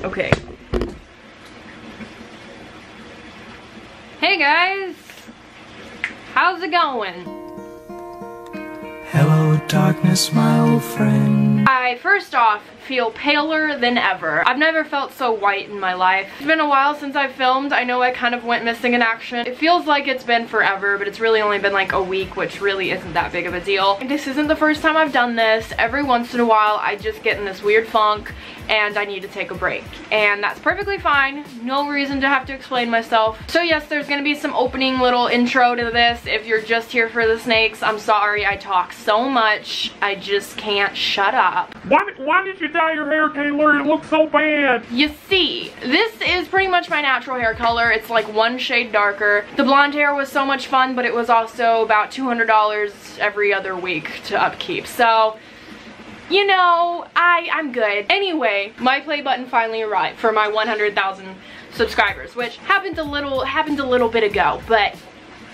Okay. Hey guys! How's it going? Hello darkness, my old friend. I first off feel paler than ever. I've never felt so white in my life. It's been a while since I filmed. I know I kind of went missing in action. It feels like it's been forever, but it's really only been like a week, which really isn't that big of a deal. And this isn't the first time I've done this. Every once in a while I just get in this weird funk and I need to take a break. And that's perfectly fine. No reason to have to explain myself. So yes, there's gonna be some opening little intro to this. If you're just here for the snakes, I'm sorry I talk so much. I just can't shut up. Why did you dye your hair, Taylor? It looks so bad. You see, this is pretty much my natural hair color. It's like one shade darker. The blonde hair was so much fun, but it was also about $200 every other week to upkeep. So, you know, I'm good. Anyway, my play button finally arrived for my 100,000 subscribers, which happened a little bit ago, but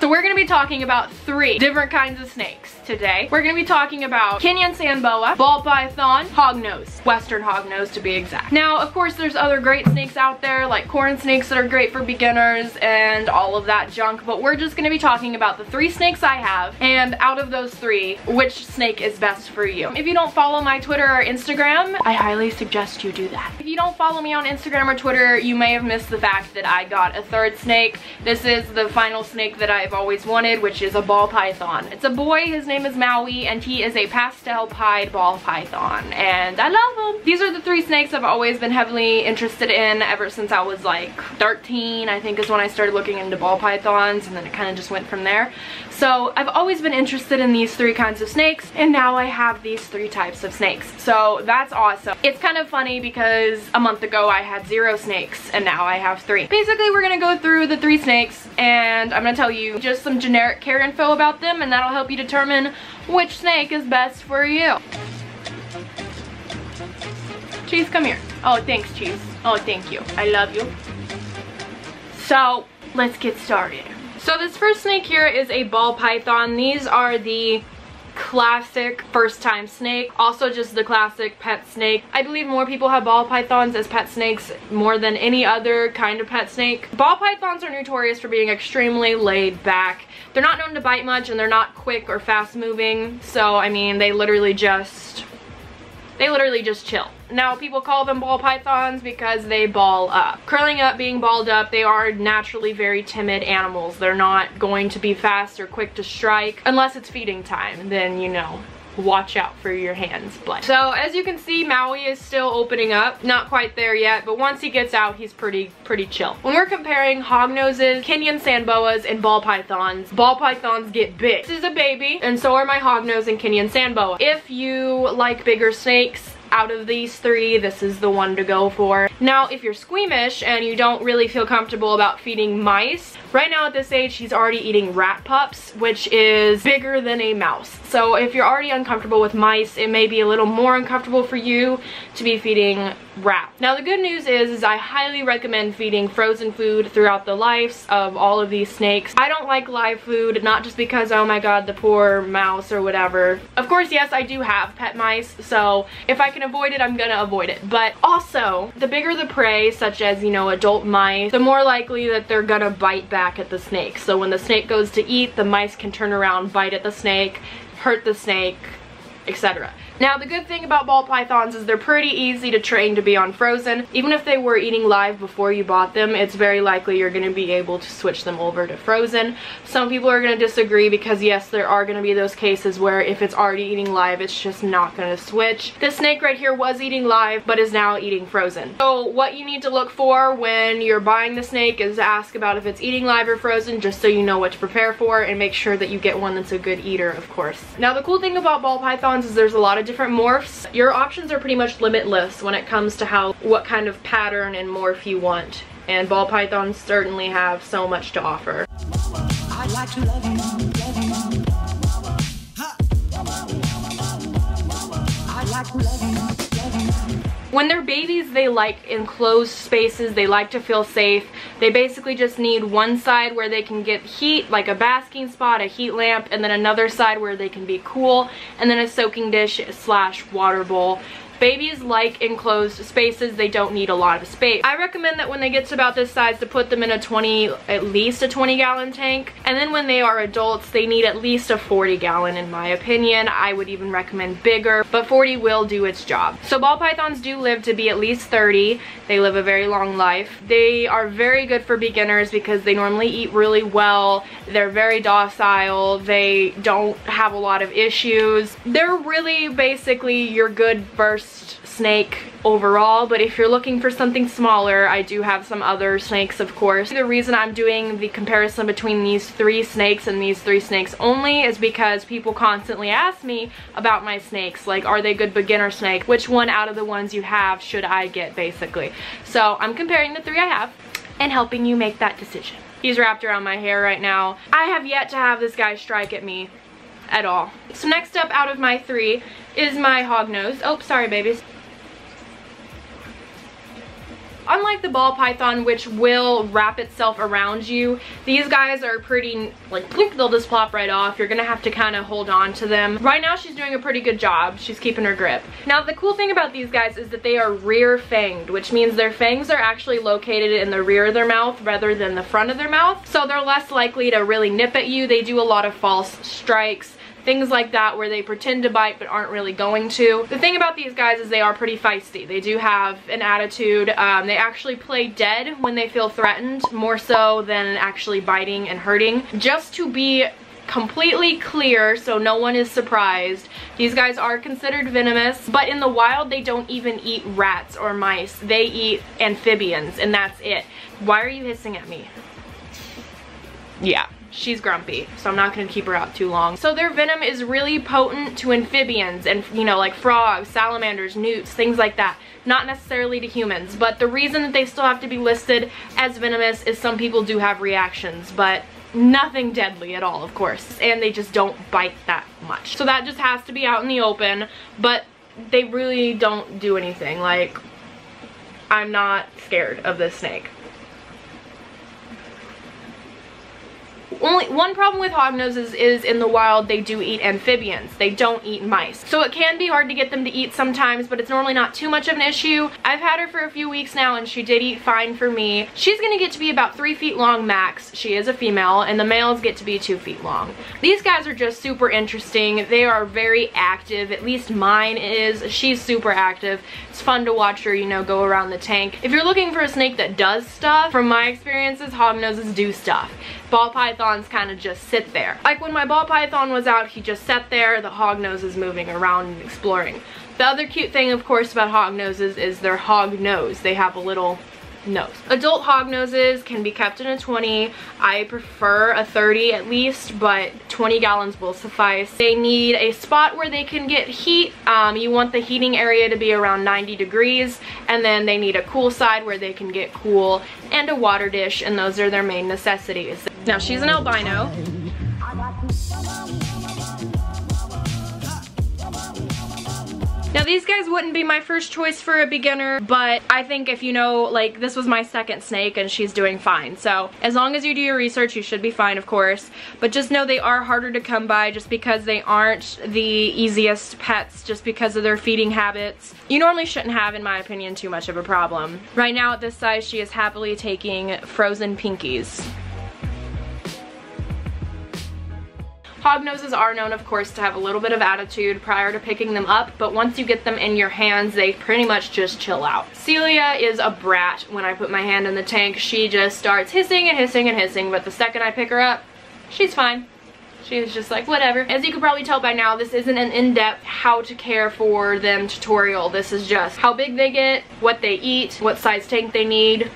so we're gonna be talking about 3 different kinds of snakes today. We're gonna be talking about Kenyan sand boa, ball python, hognose, western hognose to be exact. Now, of course, there's other great snakes out there, like corn snakes that are great for beginners and all of that junk, but we're just gonna be talking about the 3 snakes I have, and out of those 3, which snake is best for you. If you don't follow my Twitter or Instagram, I highly suggest you do that. If you don't follow me on Instagram or Twitter, you may have missed the fact that I got a 3rd snake. This is the final snake that I've always wanted, which is a ball python. It's a boy, his name is Maui, and he is a pastel pied ball python, and I love him. These are the 3 snakes I've always been heavily interested in ever since I was like 13, I think is when I started looking into ball pythons, and then it kind of just went from there. So I've always been interested in these 3 kinds of snakes, and now I have these 3 types of snakes. So that's awesome. It's kind of funny because a month ago I had 0 snakes, and now I have 3. Basically, we're gonna go through the 3 snakes, and I'm gonna tell you just some generic care info about them, and that'll help you determine which snake is best for you. Cheese, come here. Oh, thanks, Cheese. Oh, thank you. I love you. So, let's get started. So this first snake here is a ball python. These are the classic first time snake, also just the classic pet snake. I believe more people have ball pythons as pet snakes more than any other kind of pet snake. Ball pythons are notorious for being extremely laid back. They're not known to bite much, and they're not quick or fast moving, so I mean they literally just chill. Now, people call them ball pythons because they ball up. Curling up, being balled up, they are naturally very timid animals. They're not going to be fast or quick to strike unless it's feeding time. Then, you know, watch out for your hands, blood. So as you can see, Maui is still opening up. Not quite there yet, but once he gets out, he's pretty chill. When we're comparing hognoses, Kenyan sand boas, and ball pythons get big. This is a baby, and so are my hognose and Kenyan sand boa. If you like bigger snakes, out of these 3, this is the one to go for. Now, if you're squeamish and you don't really feel comfortable about feeding mice, right now at this age, he's already eating rat pups, which is bigger than a mouse. So if you're already uncomfortable with mice, it may be a little more uncomfortable for you to be feeding rat. Now, the good news is I highly recommend feeding frozen food throughout the lives of all of these snakes. I don't like live food, not just because, oh my god, the poor mouse or whatever. Of course, yes, I do have pet mice, so if I can avoid it, I'm gonna avoid it. But also, the bigger the prey, such as, you know, adult mice, the more likely that they're gonna bite back at the snake. So when the snake goes to eat, the mice can turn around, bite at the snake, hurt the snake, etc. Now, the good thing about ball pythons is they're pretty easy to train to be on frozen. Even if they were eating live before you bought them, it's very likely you're going to be able to switch them over to frozen. Some people are going to disagree because yes, there are going to be those cases where if it's already eating live, it's just not going to switch. This snake right here was eating live, but is now eating frozen. So what you need to look for when you're buying the snake is ask about if it's eating live or frozen, just so you know what to prepare for, and make sure that you get one that's a good eater, of course. Now, the cool thing about ball pythons is there's a lot of different morphs. Your options are pretty much limitless when it comes to what kind of pattern and morph you want, and ball pythons certainly have so much to offer. I'd like to love you, love you. I'd like to love you, love you. When they're babies, they like enclosed spaces, they like to feel safe. They basically just need one side where they can get heat, like a basking spot, a heat lamp, and then another side where they can be cool, and then a soaking dish / water bowl. Babies like enclosed spaces. They don't need a lot of space. I recommend that when they get to about this size to put them in at least a 20-gallon tank. And then when they are adults, they need at least a 40-gallon in my opinion. I would even recommend bigger, but 40 will do its job. So ball pythons do live to be at least 30. They live a very long life. They are very good for beginners because they normally eat really well. They're very docile. They don't have a lot of issues. They're really basically your good first snake overall, but if you're looking for something smaller, I do have some other snakes, of course. The reason I'm doing the comparison between these 3 snakes and these 3 snakes only is because people constantly ask me about my snakes, like, are they good beginner snake? Which one out of the ones you have should I get, basically? So I'm comparing the 3 I have and helping you make that decision. He's wrapped around my hair right now. I have yet to have this guy strike at me at all. So next up out of my 3 is my hognose. Oh, sorry babies. Unlike the ball python, which will wrap itself around you, these guys are pretty, like, blink, they'll just plop right off. You're gonna have to kind of hold on to them. Right now, she's doing a pretty good job. She's keeping her grip. Now, the cool thing about these guys is that they are rear fanged, which means their fangs are actually located in the rear of their mouth rather than the front of their mouth. So they're less likely to really nip at you. They do a lot of false strikes, things like that, where they pretend to bite but aren't really going to. The thing about these guys is they are pretty feisty. They do have an attitude. They actually play dead when they feel threatened, more so than actually biting and hurting. Just to be completely clear so no one is surprised, these guys are considered venomous, but in the wild they don't even eat rats or mice. They eat amphibians and that's it. Why are you hissing at me? Yeah. She's grumpy, so I'm not going to keep her out too long. So their venom is really potent to amphibians and, you know, like frogs, salamanders, newts, things like that. Not necessarily to humans, but the reason that they still have to be listed as venomous is some people do have reactions, but nothing deadly at all, of course. And they just don't bite that much. So that just has to be out in the open, but they really don't do anything. Like, I'm not scared of this snake. Only one problem with hognoses is in the wild they do eat amphibians. They don't eat mice. So it can be hard to get them to eat sometimes, but it's normally not too much of an issue. I've had her for a few weeks now and she did eat fine for me. She's gonna get to be about 3 feet long max. She is a female and the males get to be 2 feet long. These guys are just super interesting. They are very active, at least mine is. She's super active. It's fun to watch her, you know, go around the tank. If you're looking for a snake that does stuff, from my experiences, hognoses do stuff. Ball pythons kind of just sit there. Like when my ball python was out, he just sat there. The hognose is moving around and exploring. The other cute thing, of course, about hognoses is their hog nose. They have a little nose. Adult hognoses can be kept in a 20. I prefer a 30 at least, but 20 gallons will suffice. They need a spot where they can get heat. You want the heating area to be around 90 degrees, and then they need a cool side where they can get cool, and a water dish, and those are their main necessities. Now she's an albino. Now these guys wouldn't be my first choice for a beginner, but I think if you know, like, this was my second snake and she's doing fine. So as long as you do your research, you should be fine, of course. But just know they are harder to come by just because they aren't the easiest pets, just because of their feeding habits. You normally shouldn't have, in my opinion, too much of a problem. Right now at this size, she is happily taking frozen pinkies. Hognoses are known, of course, to have a little bit of attitude prior to picking them up, but once you get them in your hands, they pretty much just chill out. Celia is a brat. When I put my hand in the tank, she just starts hissing and hissing and hissing, but the second I pick her up, she's fine. She's just like, whatever. As you can probably tell by now, this isn't an in-depth how to care for them tutorial. This is just how big they get, what they eat, what size tank they need,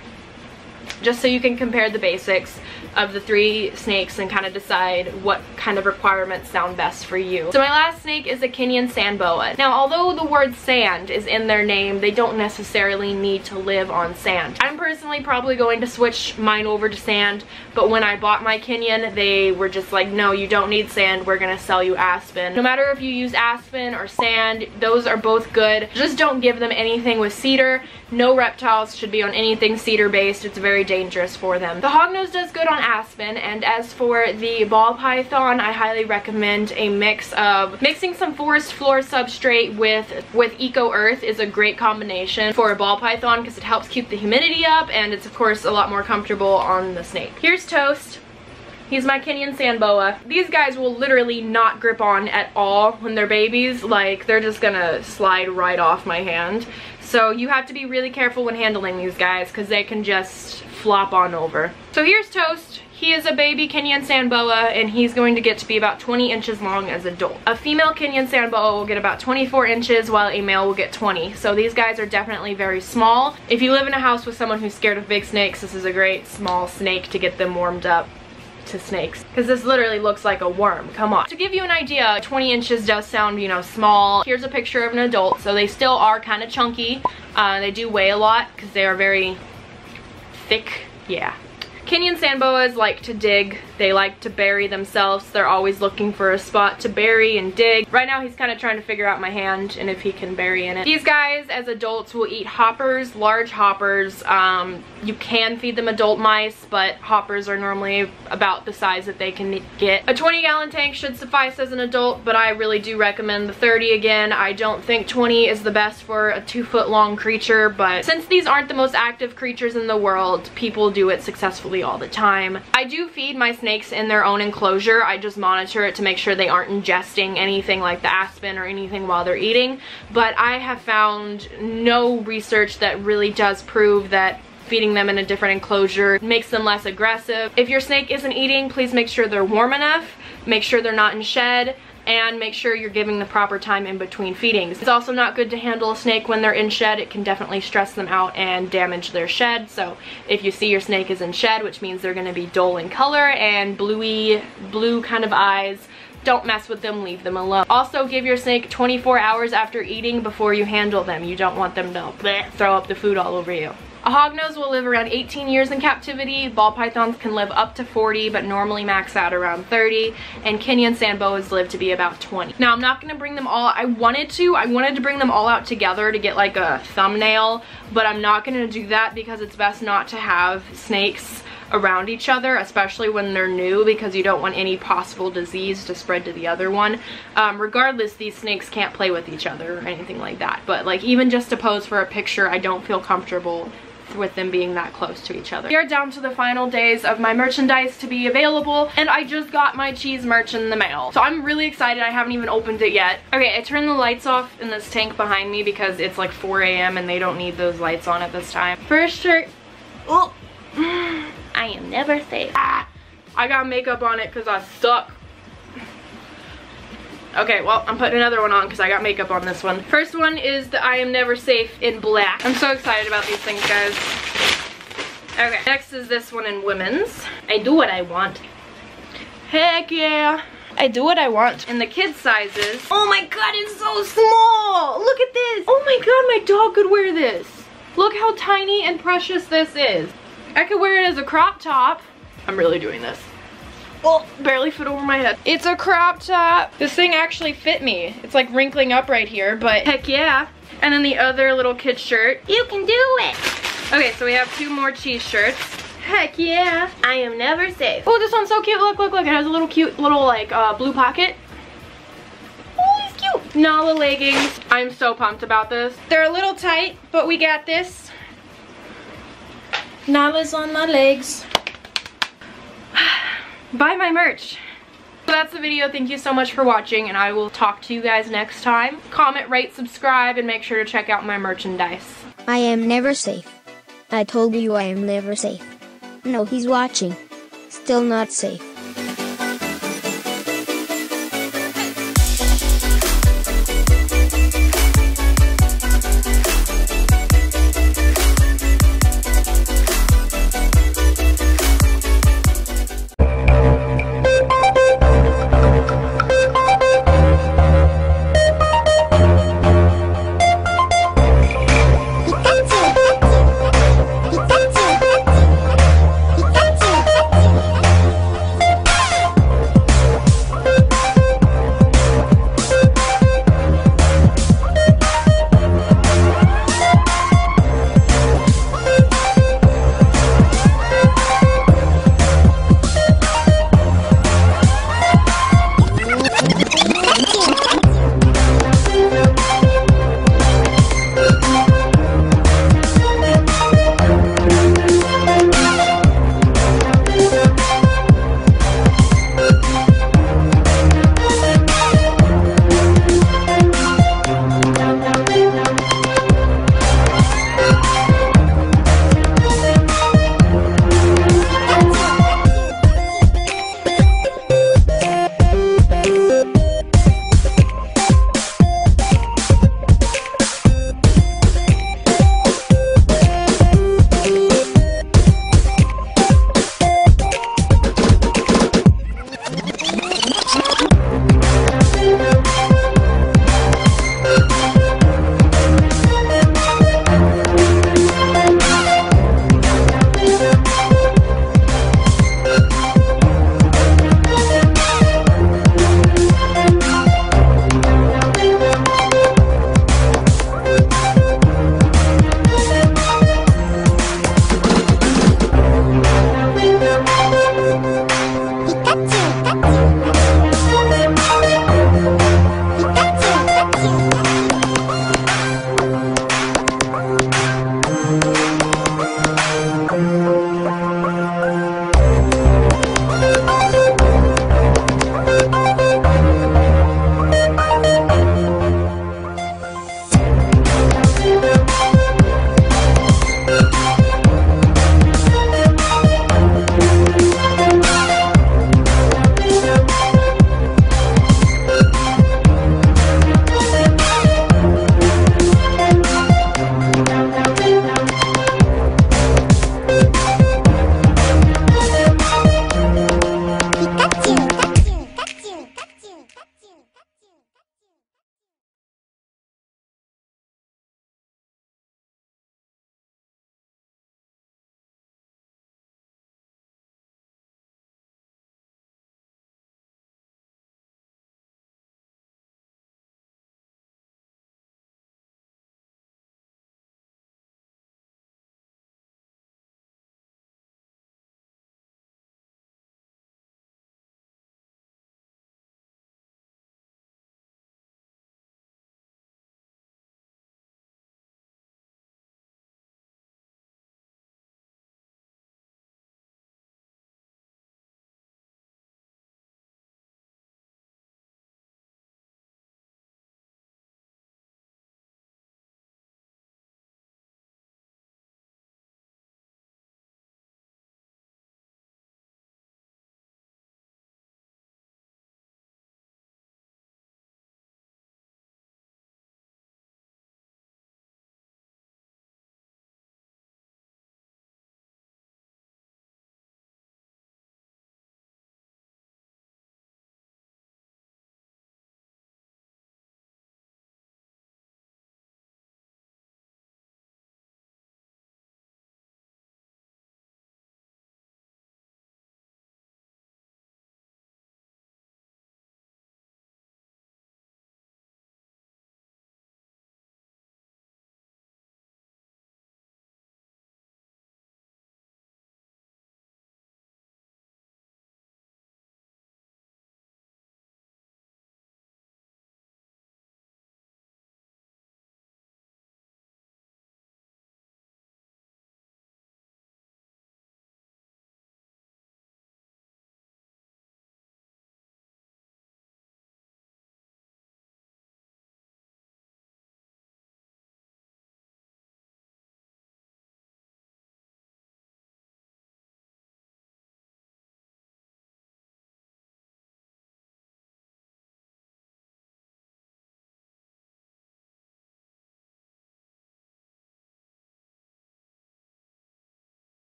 just so you can compare the basics of the 3 snakes and kind of decide what kind of requirements sound best for you. So my last snake is a Kenyan sand boa. Now, although the word sand is in their name, they don't necessarily need to live on sand. I'm personally probably going to switch mine over to sand, but when I bought my Kenyan, they were just like, no, you don't need sand, we're gonna sell you aspen. No matter if you use aspen or sand, those are both good. Just don't give them anything with cedar. No reptiles should be on anything cedar based. It's very dangerous for them. The hognose does good on aspen, and as for the ball python, I highly recommend a mix of mixing some forest floor substrate with eco earth is a great combination for a ball python because it helps keep the humidity up, and it's of course a lot more comfortable on the snake. Here's Toast. He's my Kenyan sand boa. These guys will literally not grip on at all when they're babies. Like, they're just gonna slide right off my hand. So you have to be really careful when handling these guys because they can just flop on over. So here's Toast. He is a baby Kenyan sand boa, and he's going to get to be about 20 inches long as an adult. A female Kenyan sand boa will get about 24 inches while a male will get 20. So these guys are definitely very small. If you live in a house with someone who's scared of big snakes, this is a great small snake to get them warmed up to snakes, because this literally looks like a worm. Come on. To give you an idea, 20 inches does sound, you know, small. Here's a picture of an adult. So they still are kind of chunky. They do weigh a lot because they are very thick. Yeah. Kenyan sand boas like to dig. They like to bury themselves. They're always looking for a spot to bury and dig. Right now he's kind of trying to figure out my hand and if he can bury in it. These guys as adults will eat hoppers, large hoppers. You can feed them adult mice, but hoppers are normally about the size that they can get. A 20-gallon tank should suffice as an adult, but I really do recommend the 30 again. I don't think 20 is the best for a 2-foot-long creature, but since these aren't the most active creatures in the world, people do it successfully all the time. I do feed my snakes in their own enclosure. I just monitor it to make sure they aren't ingesting anything like the aspen or anything while they're eating, but I have found no research that really does prove that feeding them in a different enclosure makes them less aggressive. If your snake isn't eating, please make sure they're warm enough, make sure they're not in shed, and make sure you're giving the proper time in between feedings. It's also not good to handle a snake when they're in shed. It can definitely stress them out and damage their shed. So if you see your snake is in shed, which means they're gonna be dull in color and blue kind of eyes, don't mess with them, leave them alone. Also, give your snake 24 hours after eating before you handle them. You don't want them to throw up the food all over you. A hognose will live around 18 years in captivity. Ball pythons can live up to 40, but normally max out around 30. And Kenyan sand boas live to be about 20. Now, I'm not going to bring them all. I wanted to bring them all out together to get like a thumbnail, but I'm not going to do that because it's best not to have snakes around each other, especially when they're new, because you don't want any possible disease to spread to the other one. Regardless, these snakes can't play with each other or anything like that, but like even just to pose for a picture, I don't feel comfortable with them being that close to each other. We are down to the final days of my merchandise to be available, and I just got my cheese merch in the mail. So I'm really excited. I haven't even opened it yet. Okay, I turned the lights off in this tank behind me because it's like 4 a.m. and they don't need those lights on at this time. First shirt. Oh, I am never safe. Ah, I got makeup on it because I suck. Okay, well, I'm putting another one on because I got makeup on this one. First one is the I Am Never Safe in black. I'm so excited about these things, guys. Okay, next is this one in women's. I do what I want. Heck yeah. I do what I want. In the kids sizes. Oh my god, it's so small. Look at this. Oh my god, my dog could wear this. Look how tiny and precious this is. I could wear it as a crop top. I'm really doing this. Oh, barely fit over my head. It's a crop top. This thing actually fit me. It's like wrinkling up right here, but heck yeah. And then the other little kid shirt. You can do it. Okay, so we have 2 more cheese shirts. Heck yeah. I am never safe. Oh, this one's so cute. Look, look, look. It has a little cute little like blue pocket. Oh, it's cute. Nala leggings. I'm so pumped about this. They're a little tight, but we got this. Nala's on my legs. Buy my merch. So that's the video. Thank you so much for watching, and I will talk to you guys next time. Comment, rate, subscribe, and make sure to check out my merchandise. I am never safe. I told you I am never safe. No, he's watching. Still not safe.